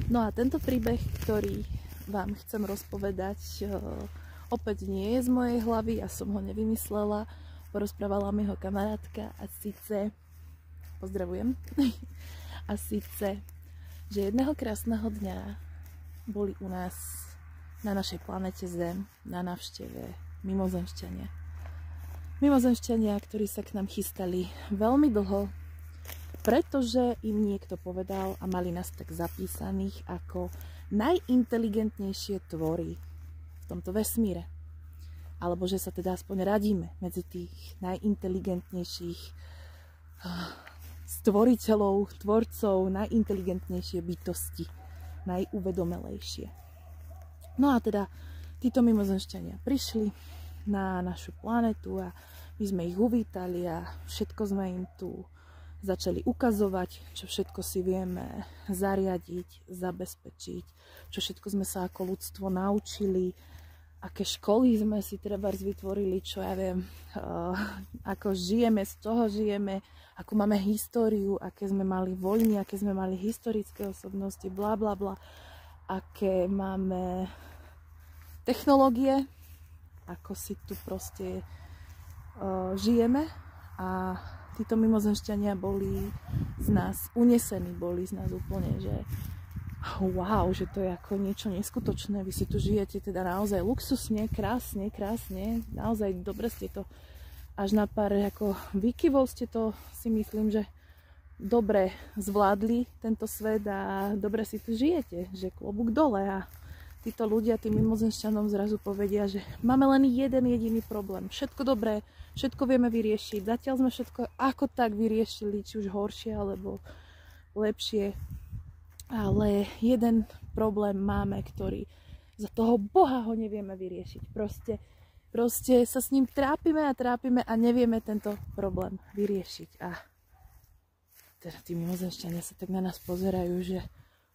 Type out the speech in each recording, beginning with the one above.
No a tento príbeh, ktorý vám chcem rozpovedať, opäť nie je z mojej hlavy, ja som ho nevymyslela, porozprávala mi ho kamarátka a síce, pozdravujem, a síce, že jedného krásneho dňa boli u nás na našej planete Zem na návšteve mimozemšťania. Mimozemšťania, ktorí sa k nám chystali veľmi dlho, pretože im niekto povedal a mali nás tak zapísaných ako najinteligentnejšie tvory v tomto vesmíre. Alebo že sa teda aspoň radíme medzi tých najinteligentnejších stvoriteľov, tvorcov, najinteligentnejšie bytosti, najuvedomelejšie. No a teda títo mimozemšťania prišli na našu planetu a my sme ich uvítali a všetko sme im tu začali ukazovať, čo všetko si vieme zariadiť, zabezpečiť, čo všetko sme sa ako ľudstvo naučili, aké školy sme si trebárs vytvorili, čo ja viem, ako žijeme, z toho žijeme, akú máme históriu, aké sme mali vojny, aké sme mali historické osobnosti, bla bla bla, aké máme technológie, ako si tu proste žijeme. A títo mimozemšťania boli z nás unesení, boli z nás úplne, že wow, že to je ako niečo neskutočné, vy si tu žijete teda naozaj luxusne, krásne, naozaj dobre ste to, až na pár ako výkyvov ste to, si myslím, že dobre zvládli tento svet a dobre si tu žijete, že klobúk dole. A títo ľudia tým mimozemšťanom zrazu povedia, že máme len jeden jediný problém, všetko dobré, všetko vieme vyriešiť, zatiaľ sme všetko ako tak vyriešili, či už horšie alebo lepšie, ale jeden problém máme, ktorý za toho Boha ho nevieme vyriešiť. Proste sa s ním trápime a nevieme tento problém vyriešiť. A teda tí mimozemšťania sa tak na nás pozerajú, že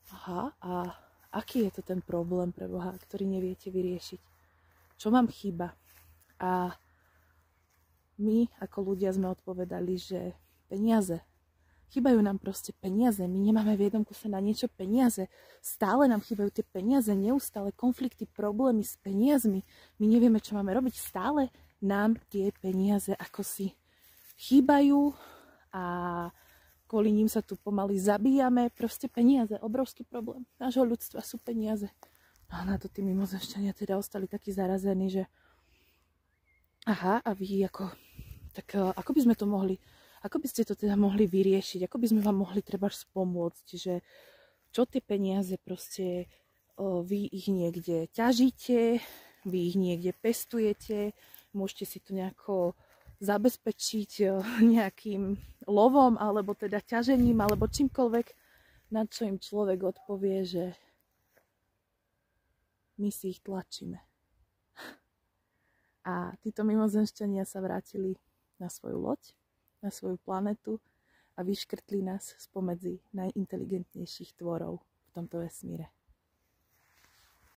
aha, a aký je to ten problém pre Boha, ktorý neviete vyriešiť? Čo vám chýba? A my ako ľudia sme odpovedali, že peniaze. Chýbajú nám proste peniaze. My nemáme v jednom kuse na niečo peniaze. Stále nám chýbajú tie peniaze, neustále konflikty, problémy s peniazmi. My nevieme, čo máme robiť. Stále nám tie peniaze ako si chýbajú a kvôli ním sa tu pomaly zabíjame. Proste peniaze, obrovský problém nášho ľudstva sú peniaze. A na to tí mimozemšťania teda ostali takí zarazení, že aha, a vy ako by sme to mohli, ako by ste to teda mohli vyriešiť, ako by sme vám mohli trebárs pomôcť, že čo tie peniaze proste, vy ich niekde ťažíte, vy ich niekde pestujete, môžete si to nejako zabezpečiť nejakým lovom, alebo teda ťažením, alebo čímkoľvek, na čo im človek odpovie, že my si ich tlačíme. A títo mimozemšťania sa vrátili na svoju loď, na svoju planetu a vyškrtli nás spomedzi najinteligentnejších tvorov v tomto vesmíre.